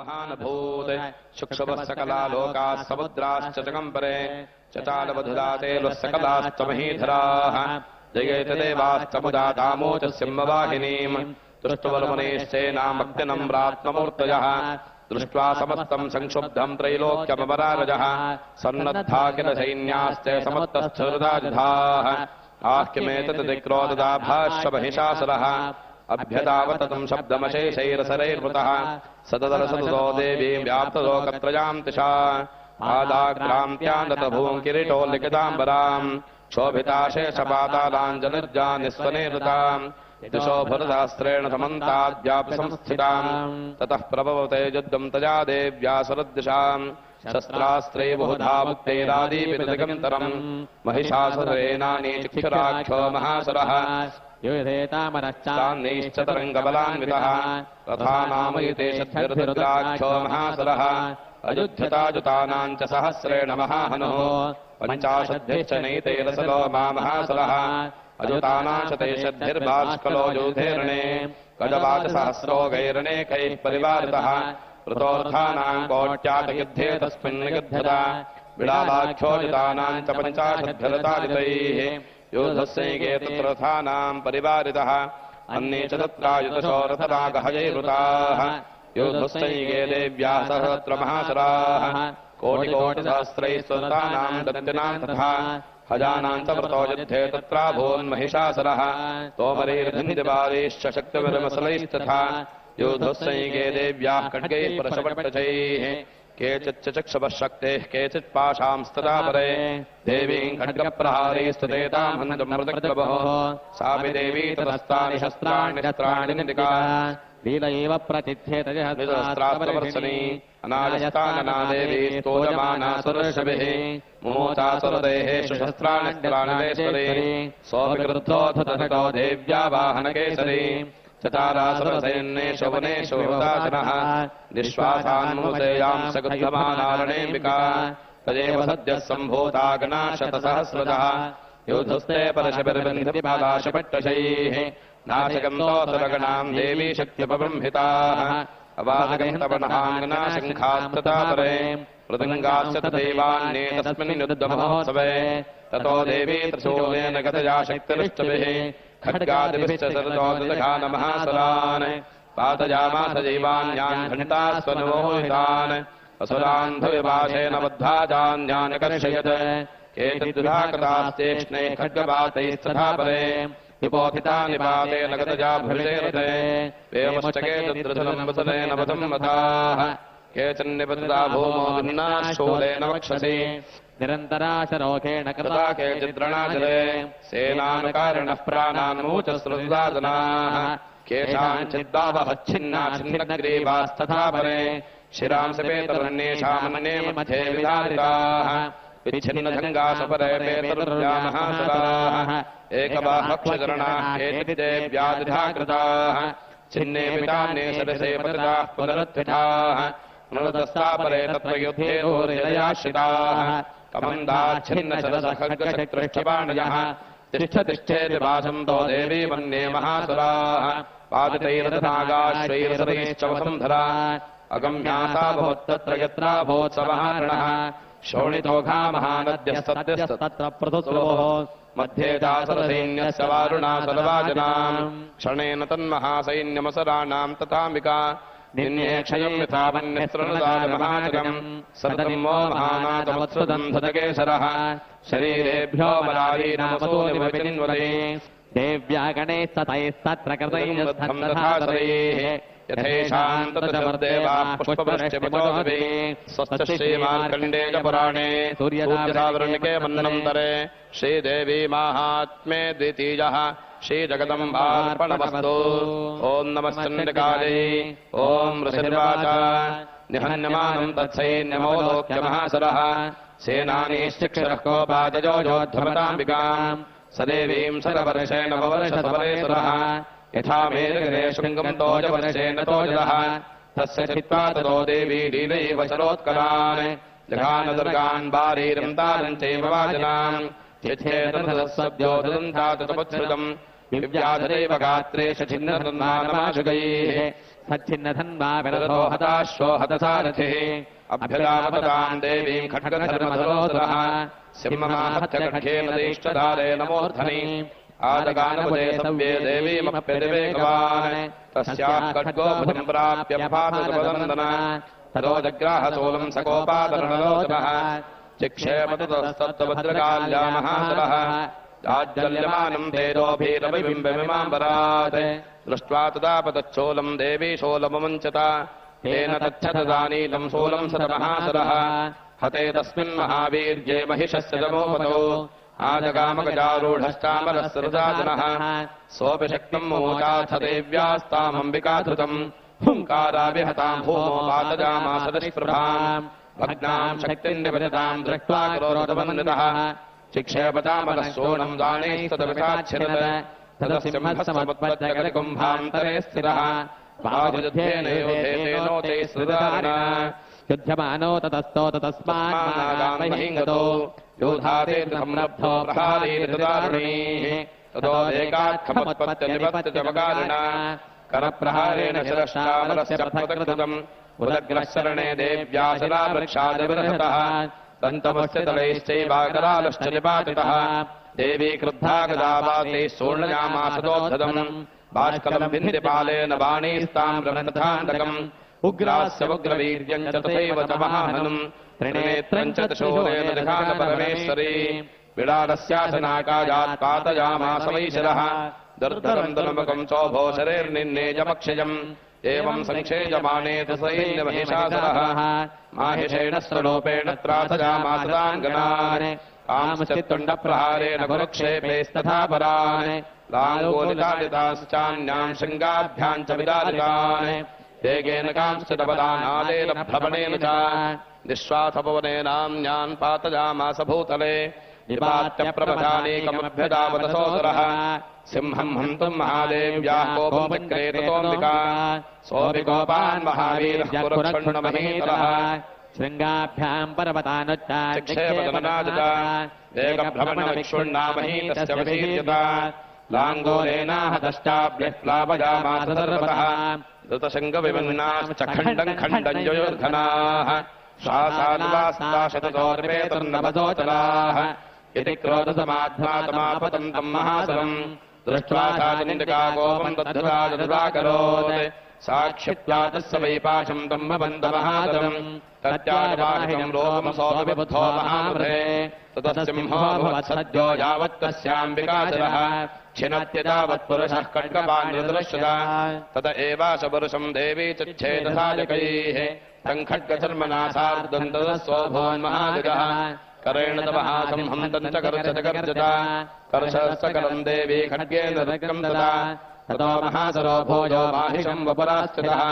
महानभूत शुक्षुभः सकला लोकाः समुद्राश्च जगम्बरे चचालवधुलातेलुः सकलास्तमहीधराः जयेत देवास्तमुदातामोच सिंहवाहिनीम् दृष्टुवर्मुनेश्चेनामग्निनम्रात्ममूर्तयः दृष्ट्वा समस्तं संक्षुब्धं त्रैलोक्यमपरारजः सन्नद्धा किल सैन्याश्च समत्तस्थुरदायुधाः आह्किमेतदिक्रोददाभाश्च महिषासुरः अभ्यतावततं शब्दमशेषैरसरैर्वृतः सततरसतुतो देवीं व्याप्तलोकत्रयां तिषा पादाग्रान्त्यानतभूं किरीटोल्लिखिताम्बरां शोभिताशेषपातालाञ्जलिर्जानिस्वनेरुताम् दिशो भरतास्त्रेण समन्ताद्व्यापसंस्थिताम् ततः प्रभवते युद्धं तया देव्या सुरद्दिशाम् शस्त्रास्त्रै बहुधा मुक्तैरादीपितदिगन्तरम् महिषासुरेणानीचिक्षुराख्यो महासुरः युधेतामरश्चान्नैश्च तरङ्गबलान्वितः रथानामयुते शक्तिर्रुद्राख्यो महासुरः अयुध्यतायुतानां च सहस्रेण महाहनुः पञ्चाशद्भिश्च नैतैरसलो महासुरः अजुतानाशते शद्धिर्भास्कलो युधेरणे गजवाजसहस्रो गैरनेकैः परिवारितः वृतोर्थानां कोट्याटयुद्धे तस्मिन् निगध्यता विडालाख्योजितानां च पञ्चाशद्भिरताजितैः योधस्यैके तत्र रथानां परिवारितः अन्ये च तत्रायुतशो रथरागहयैर्वृताः योधस्यैके देव्याः सहस्र महासुराः कोटिकोटिसहस्रैः स्वरतानां दन्तिनां तथा हजानां च व्रतो युद्धे तत्राभून्महिषासुरः तोमरैर्भिन्दिबालैश्च शक्तिविरमसलैस्तथा योधस्यैके देव्याः खड्गैः परशपट्टचैः केचिच्च चक्षुषः शक्तेः केचित् पाशांस्तदा परे देवीं खड्गप्रहारैस्तुतेतां हन्तुमृतग्लभः सापि देवी ततस्तानि शस्त्राणि निदिका लीलैव प्रतिथ्येत सहस्रास्त्रवर्षिणी अनाजस्तानना देवी स्तोयमाना सुरर्षभिः मुमोचासुरदेहेषु शस्त्राण्यस्त्राणिलेश्वरी सोऽपि क्रुद्धोऽथ तथतो देव्या वाहनकेसरी चचारासुरसैन्येषु वनेषु हुताशनः निःश्वासान्मुसेयां सगुद्धमानारणेऽम्बिका तदेव सद्यः सम्भूता गणाशतसहस्रतः योधुस्ते परशभिर्बन्धपालाशपट्टशैः नाशकन्तोऽसुरगणां देवी शक्त्यपबृंहिताः अवादगन्तवनहाङ्गना शङ्खास्तथा परे मृदङ्गाश्च तथैवान्ये तस्मिन् युद्धमहोत्सवे ततो देवी त्रिशूलेन गतया शक्तिरिष्टभिः खड्गादिभिश्च शरदोदधान महासुरान् पातयामास जैवान्यान् घण्टास्वनुमोहितान् असुरान् भविभाषेण बद्धा जान्यान् कर्षयत् केचिद्विधा कृतास्तेष्णैः खड्गपातैस्तथा परे विपोथितानि पातेन गतजा भृतेरते वेमश्चके तद्रथनं वसनेन वधं वधाः केचिन्निपतिता भूमो भिन्नाः शूलेन वक्षसि निरन्तराशरोखेण कृता केचिद्रणाचले सेनानुकारिणः प्राणान्मूचस्रुदादनाः केषाञ्चिद्दावहच्छिन्ना छिन्नग्रीवास्तथा परे शिरांसि पेतरन्येषामन्ये मध्ये विधारिताः विच्छिन्नजङ्गासपरे पेतरुर्व्यामहासुराः एकबाहक्षचरणाः केचिद्देव्यादिधा कृताः छिन्ने पितान्ये सरसे पतिताः पुनरुत्थिताः पुनरुदस्तापरे तत्र युद्धे रोरिलयाश्रिताः कमन्दाच्छिन्नशरसखड्गशक्तृष्टबाणयः तिष्ठ तिष्ठेति वासन्तो देवी वन्ये महासुराः पादितैरथनागाश्वैरसरैश्च वसुन्धरा अगम्यासा भवत्तत्र यत्राभोत्सवहारणः शोणितोघा महानद्यस्तत्र पृथुस्लोः मध्ये दासरसैन्यस्य वारुणासलवाजनाम् क्षणेन तन्महासैन्यमसराणां तथाम्बिका निन्ये क्षयं यथा वन्यस्तृणदानमहाजगम् सततम् महानाथमत्सुदम् धतकेसरः शरीरेभ्यो मलालीनमसूनिमविचिन्वते देव्या गणेशतैस्तत्र कृतैः यथेषां ततजवर्देवाः पुष्पवृष्टिपचोभिः स्वस्य श्रीमार्कण्डेयपुराणे सूर्यधावरणिके मन्वन्तरे श्रीदेवी माहात्म्ये द्वितीयः श्रीजगदम्बार्पणमस्तु ॐ नमः चण्डिकायै ॐ ऋषिर्वाच निहन्यमानं तत्सैन्यमोलोक्य महासुरः सेनानीश्चिक्षरः कोपाजयो योद्धमताम्बिकाम् स देवीं शरवर्षेण ववर्षसवरेसुरः यथा मेरुगिरे शृङ्गम् तोजवर्षेण तोजलः तस्य चित्वा ततो देवी लीलैव शरोत्करान् जघानदुर्गान् बारीरम् तारम् चैव वाजनाम् चिच्छेदसद्योदन्धातुपत्सृतम् दिव्याधदैव गात्रे छिन्नमाशुगैः सच्चिन्नधन्वा विरथो हताश्वो हतसारथिः अभ्यदावताम् देवीम् खड्गधर्मधरोधरः सिंहमाहत्य खड्गेन दीष्टधारेण मूर्धनि आदगानपदे सव्ये देवीमप्यतिवेगवान् तस्याः खड्गोपथम् प्राप्य पातुर्वदन्दन ततो जग्राहतोलम् सकोपादरणलोचनः चिक्षेपतस्तत्त्वभद्रकाल्या महासरः जाज्जल्यमानम् तेजोभिरविबिम्बमिमाम्बरात् दृष्ट्वा तदा पतच्छूलम् देवी शूलममुञ्चत तेन तच्छतदानीलम् शूलम् सतमहासरः हते तस्मिन् महावीर्ये महिषस्य जमोपतौ आजगामगजारूढश्चामरस्सृजाजनः सोऽपि शक्तिम् मोचाथ देव्यास्तामम्बिकाधृतम् हुङ्काराभिहताम् भूमो पातजामास निष्प्रभाम् भग्नाम् शक्तिम् निभजताम् दृष्ट्वा क्रोधवन्दितः चिक्षेपतामलः सोनम् दानैस्तदभिषाच्छिरत् तदसिंहसमुत्पद्यगलिकुम्भान्तरे स्थिरः बाहुयुद्धेन योधेतेनोते सृदारिणा युध्यमानो ततस्तो ततस्मान्नागामहीङ्गतो योधातेर्संरब्धो प्रहारेर्दारुणीः ततो एकात्खमुत्पत्त्यनिपत्यजमकारिणा करप्रहारेण शिरश्चामरस्य पृथक्कृतम् उदग्रशरणे देव्या शिलावृक्षादिविरहतः तन्तमस्य तलैश्चैवाकरालश्च निपातितः देवी क्रुद्धा गदावाते सोर्णयामासदोद्धतम् बाष्कलम् विन्ध्यपालेन बाणैस्ताम् रमन्थान्तकम् उग्रास्य उग्रवीर्यम् च तथैव च महाहनम् त्रिनेत्रम् च शूलेन जघान परमेश्वरी विडालस्यासनाकाजात् पातयामास वैशिरः दुर्धरम् दुर्मुखम् चोभोशरेर्निन्नेजमक्षयम् एवम् सङ्क्षेजमाने तु सैन्यमहिषासुरः माहिषेण स्वरूपेण त्रासयामासदाङ्गनान् कांश्चित्तुण्डप्रहारेण कुरुक्षेपेस्तथा परान् लाङ्गोलिताडिताश्चान्याम् शृङ्गाभ्याम् च विदारितान् वेगेन कांश्चिदपदानादेन भ्रमणेन च निःश्वासपवनेनाम्न्यान् पातयामास भूतले निपात्य प्रपथानेकमभ्यदावतसोदरः सिंहम् हन्तुम् महादेव्याः कोपम् विक्रेततोऽम्बिका सोऽपि कोपान् महावीरः पुरक्षुण्णमहीतरः शृङ्गाभ्याम् पर्वतानुच्चाक्षेपदमनादिता वेगभ्रमणविक्षुण्णामहीतस्य वशीर्यता लाङ्गोलेनाहतश्चाभ्यः प्लावयामास सर्वतः धृतशङ्गविमन्नाश्च खण्डम् खण्डम् जयोर्धनाः श्वासानुवास्ताशततोर्पेतर्नवदोचराः इति क्रोधसमाध्वातमापतन्तम् महासरम् दृष्ट्वा साचनिका कोपम् तद्धृता दृढाकरोत् साक्षिप्त्वातस्य वैपाशम् तम्भबन्धमहासरम् तत्याजवाहिकम् रोमम् सोऽपिबुद्धो महामृधे ततः सिंहो भवत्सद्यो यावत्तस्याम्बिकाचरः छिनत्यतावत्पुरुषः खड्गपान्यदृश्यत तत एवाश पुरुषम् देवी चिच्छेदसाजकैः तम् खड्गचर्मणा सार्धम् तदस्वभोन्महागजः करेण तमहासम् हन्तम् च कर्षत गर्जता कर्षस्तकलम् देवी खड्गेन ऋग्गम् ददा ततो महासरो भोजो माहिषम् वपुरास्थितः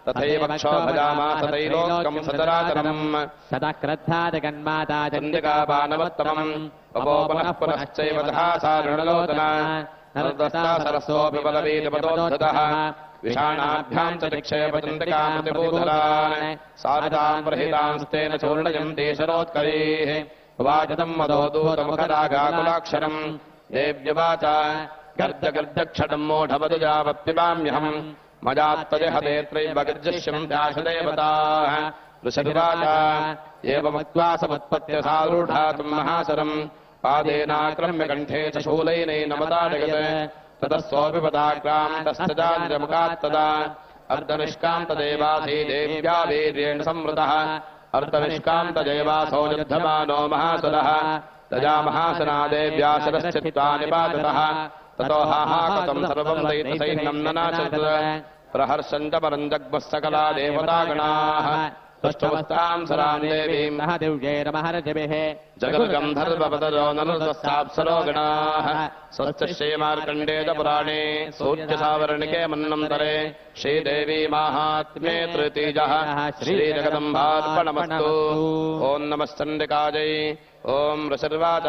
तथैव क्षोभजामास तैलोक्यम् सचराचरम् सदा क्रुद्धा जगन्माता चण्डिकापानवत्तमम् पपो पुनः पुनश्चैव तथा सारणलोचना नरदस्ता सरस्वोऽपि बलवीतिपदोद्धतः विषाणाभ्याम् च चिक्षेपचण्डिकामतिभूधरान् सारदाम् प्रहितांस्तेन चूर्णयन्ति शरोत्करीः वाचतम् मदोदूतमुखरागाकुलाक्षरम् देव्यवाच गर्जगर्जक्षटम् मूढवदुजावप्तिवाम्यहम् मजात्तजहतेऽत्रैव गर्जष्यम् दाशदेवताः ऋषिवाच एवमुक्त्वा समुत्पत्य सारूढातम् महासरम् पादेनाक्रम्य कण्ठे च शूलैनैनमदाडयत् ततः सोऽपि पदाक्रान्तस्तजामुखात्तदा अर्धनिष्कान्तदेवासी देव्या वीर्येण संवृतः अर्धनिष्कान्तदेवासो युध्यमानो महासुरः तजा महासना देव्या शिरश्चित्वा निपाततः ततो हाहाकतम् सर्वम् दैत्यसैन्यम् ननाशत् प्रहर्षम् च परम् जग्मः सकला देवतागणाः तुष्टवस्ताम् सराम् देवीम् दिव्यैर्महर्षिभिः जगद्गन्धर्वपतयो नरुदस्ताप्सरो गणाः स्वस्य श्रीमार्कण्डेय पुराणे सूर्यसावर्णिके मन्वन्तरे श्रीदेवी माहात्म्ये तृतीयः श्रीजगदम्बार्पणमस्तु ॐ नमश्चण्डिकायै ॐ ऋषिर्वाच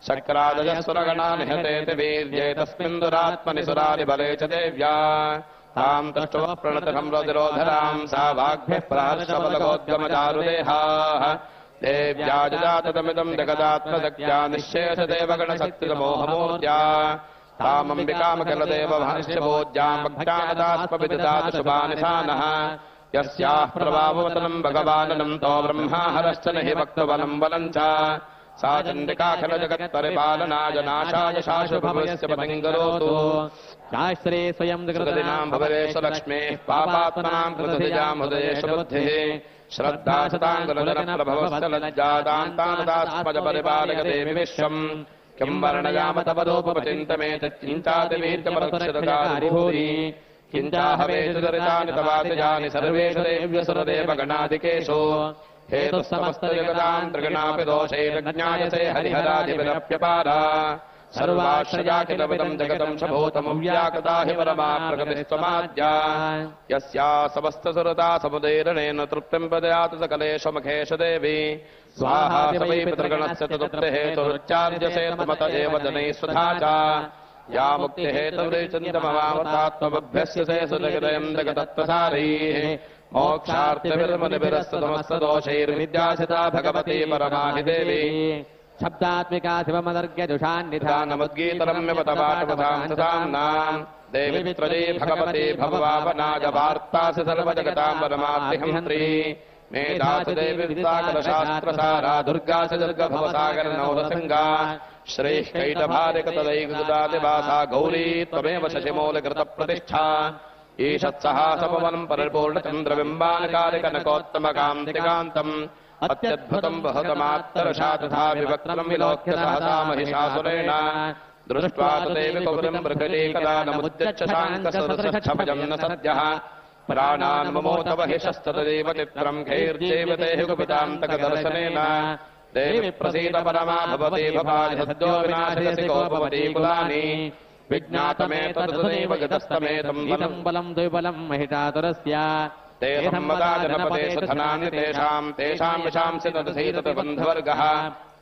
शक्रादयः सुरगणा निहतेति वीर्ये तस्मिन् दुरात्मनि सुरारिबले च देव्या ताम् तुष्टवः प्रणतसंरोधिरोधराम् सा वाग्भिः प्राहर्षबलगोद्गमचारुदेहाः देव्याजजातमिदम् जगदात्मशक्त्या निःशेषदेवगणशक्तिमोहमूर्त्या तामम्बिकामखिलदेव महर्षिभोज्याम् भक्त्यानदास्मविददातु शुभानिशानः यस्याः प्रभाववतनम् भगवाननम् तो ब्रह्मा हरश्च न हि वक्तबलम् बलम् च सा चण्डिकाखिलजगत्परिपालनाय नाशाय शाश्वभवस्य पतिङ्गरोतु शास्त्रे स्वयं जगदिनाम् भवदेषु लक्ष्मीः पापात्मनाम् कृतधिजाम् हृदयेषु बुद्धिः श्रद्धा सताङ्गुलजनप्रभवश्च लज्जादान्तानदास्मज परिपालय देवि विश्वम् किम् वर्णयाम तव रूपमचिन्तमेतच्चिन्तादिवीर्यमरक्षदकारि भूरि किञ्चाहवेषु दरितानि तवातिजानि सर्वेषु देव्यसुरदेवगणादिकेषु हेतुः समस्तजगदाम् त्रिगणापि दोषैर्ज्ञायसे हरिहरादिविरप्यपारा सर्वाश्रयाखिलविदम् जगतम् शभूतमुव्याकृता हि परमा प्रकृतिस्त्वमाद्या यस्या समस्तसुरता समुदीर्णेन तृप्तिम् प्रदयातु सकलेषु मखेषु देवी स्वाहा वै पितृगणस्य तदुक्तिहेतुरुच्चार्यसे त्वमत एव जनैः स्वधा च या मुक्तिहेतुर्चिन्तममावतात्मभ्यस्यसे सुजगदयम् जगदत्तसारीः मोक्षार्थिभिर्मनिभिरस्तमस्तदोषैर्विद्यासिता भगवती परमा हि देवी शब्दात्मिका शिवमदर्घ्यजुषान्निधानमुद्गीतरम्यपतवाटपदाम् सदाम्नाम् देवी त्रयी भगवती भगवावनाय वार्तासि सर्वजगताम् परमाप्तिहन्त्री मेधासि देवी विद्याकलशास्त्रसारा दुर्गासि दुर्गभवसागरनौरसङ्गा श्रीः कैटभारिकतदैकदादिवासा गौरी त्वमेव शशिमूलकृतप्रतिष्ठा ईषत्सहासपवनम् परिपूर्णचन्द्रबिम्बानकारिकनकोत्तमकान्तिकान्तम् अत्यद्भुतम् बहुतमात्तरशा तथा विवक्त्रम् विलोक्य सहसा महिषासुरेण दृष्ट्वा तदेव कौरम् मृगलीकदा नमुद्यच्छशाङ्कसदृशच्छमजम् न सद्यः प्राणान् ममोतव हिषस्ततदेव चित्रम् खैर्जेव देहि कुपितान्तकदर्शनेन देवि प्रसीद परमा भवति भवानि सद्यो विनाशयसि कोपवती कुलानि विज्ञातमेतदेव गतस्तमेतम् बलम् बलम् द्विबलम् महिषासुरस्य ते सम्मदा जनपदेषु धनानि तेषाम् विशांसि तदधीतति बन्धवर्गः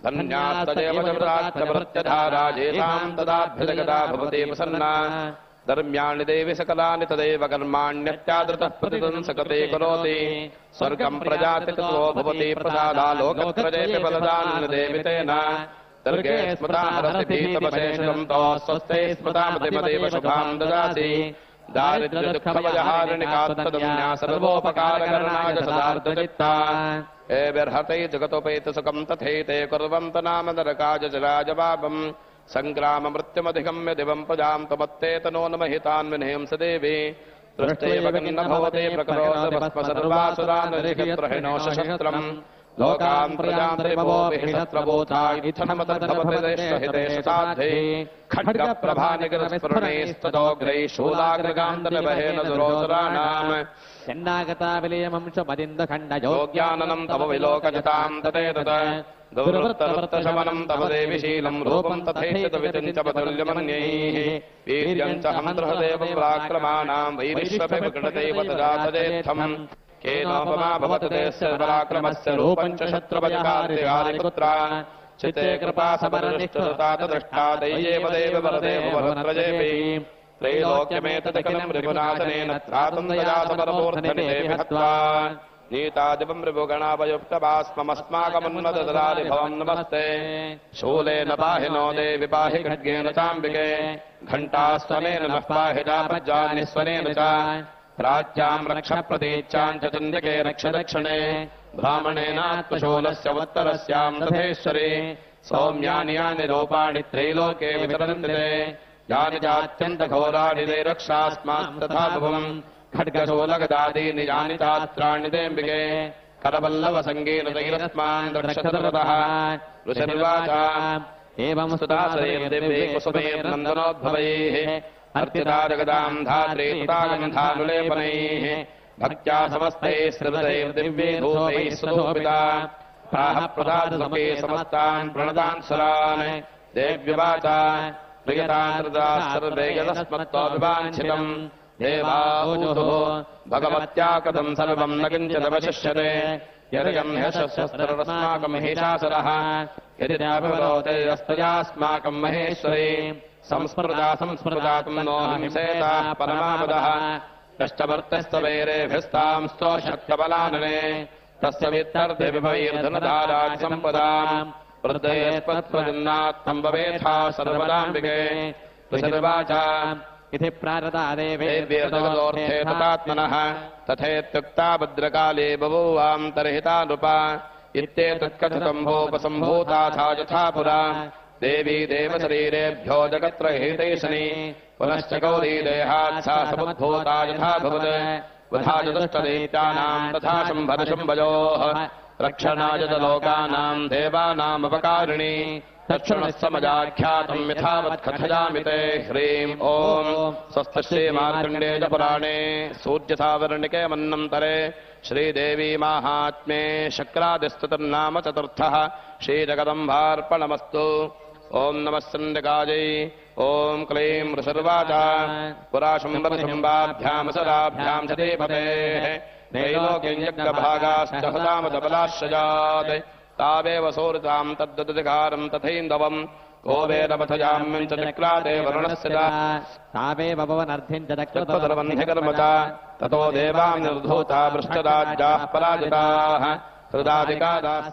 धन्यास्तदेव जवृताच्च येषाम् तदाभ्युजगदा भवति प्रसन्ना धर्म्याणि देवि सकलानि तदेव कर्माण्यत्यादृतः प्रतिदन् सकते करोति स्वर्गम् प्रजातितो भवति प्रसादा लोकत्रयेऽपि बलदान् देवि तेन दर्गे स्मृता हरसि भीतमशेषम् तो स्वस्थे स्मृतामतिमदेव शुभाम् ददासि दारिद्र्यदुःखमजहारिणिकात्तदम्या सर्वोपकारकरणाय सदार्धचित्ता एभिर्हतै जगतोपेतसुखम् तथैते कुर्वन्त नाम नरकाय जराजवापम् सङ्ग्राममृत्युमधिगम्य दिवम् प्रजाम् त्वमत्तेतनोन्महितान्विनेंस देवी दृष्टैव किन्न भवते प्रकरोदभस्म सर्वासुरानरिहित्रहिणोषशस्त्रम् लोकान् प्रजाम् त्रिभवो विहिषत्रभूता इत्थनमतद्धवतिदेष्टहितेषु साध्ये खड्गप्रभानिगरस्फुरणैस्ततोग्रैः शूलाग्रगान्तनिवहेन दुरोसुराणाम् चण्डागता विलयमंशमदिन्दखण्डयोग्याननम् तव विलोकजताम् तदेतत् दुर्वृत्तवृत्तशमनम् तव देवि शीलम् रूपम् तथैषित विचिन्त्यपतुल्यमन्यैः वीर्यम् च हन्त्रहदेवम् पराक्रमाणाम् वैरिष्वभिविकृतैव तदातदेत्थम् केनोपमा भवतु तेस्य पराक्रमस्य रूपम् च शत्रुपजकार्यकारिपुत्रा चित्ते कृपा समरनिष्ठुरतातदृष्टा तय्येव देव वरदेव वरत्रजेऽपि त्रैलोक्यमेतदखिलम् रिपुनाशनेन त्रातुम् दया समरमूर्धनिदेवि हत्वा नीतादिवम् रिपुगणावयुक्तवास्ममस्माकमुन्नतददाति भवम् नमस्ते शूलेन पाहि नो देवि पाहि खड्गेन चाम्बिके घण्टास्वनेन नः पाहि चापज्जानिस्वनेन च प्राच्याम् रक्ष प्रतीच्याम् च चन्द्रिके रक्ष दक्षिणे ब्राह्मणेनात्मशूलस्य उत्तरस्याम् तथेश्वरी सौम्यानि यानि रूपाणि त्रैलोके विचरन्ति यानि चात्यन्तघोराणि ते रक्षास्मात् तथा भुवम् खड्गशूलगदादीनि यानि चास्त्राणि तेऽम्बिके करवल्लवसङ्गेन तैरस्मान् रक्षतरतः ऋषिर्वाच एवं स्तुतासैर्दिव्ये कुसुमैर्नन्दनोद्भवैः अर्चिता जगदाम् धात्रे तथागन्धानुलेपनैः भक्त्या समस्तैः श्रुतैर्दिव्ये धूपैः सुधूपिता प्राह प्रदातुके समस्तान् प्रणतान् सुरान् देव्युवाच प्रियतान् सर्वे यदस्मत्त्वाभिवाञ्छितम् देवाहुः भगवत्या कथम् सर्वम् न किञ्चिदवशिष्यते यदयम् ह्यशस्त्रस्माकम् महिषासुरः यदि नाभिवरोते यस्तयास्माकम् महेश्वरी संस्मृताम् नो हिंसेताः परमापदः कष्टवर्तस्तवैरेभिस्ताम् स्तोषक्तबलानने तस्य वित्तर्थे विभवैर्धनधारात् सम्पदाम् वृद्धयेत्पत्प्रजन्नात्तम् भवेथा सर्वदाम्बिके ऋषिर्वाच इति प्रारता देव्यर्जगदोऽर्थे तथात्मनः तथेत्युक्ता भद्रकाले बभूवाम् तर्हिता नृपा इत्येतत्कथितम् भोपसम्भूताथा यथा पुरा देवी देवशरीरेभ्यो जगत्रहितैषणी पुनश्च गौरी देहात् सा समुद्भूता यथा भवत् वधा चतुष्टदैत्यानाम् तथा शम्भरशम्भयोः रक्षणाय च लोकानाम् देवानामुपकारिणी तत्क्षणस्समजाख्यातम् यथावत् कथयामि ते ह्रीम् ॐ स्वस्ति श्रीमार्कण्डेय पुराणे सूर्यसावर्णिके मन्वन्तरे श्रीदेवी माहात्म्ये शक्रादिस्तुतिर्नाम चतुर्थः श्रीजगदम्बार्पणमस्तु ॐ नमः सन्दिकायै ॐ क्लीं ऋषिर्वाच पुरा शुम्भरशुम्भाभ्याम् सदाभ्याम् सतीपतेः त्रैलोक्यम् यज्ञभागाश्च हतामदबलाश्रयात् तावेव सोरिताम् तद्दधिकारम् तथैन्दवम् को वेदपथयाम्यम् च चक्राते वरुणस्य तावेव भवनर्थिम् च कर्म च ततो देवाम् निर्धूता भ्रष्टराज्याः पराजिताः हृदादिकादाः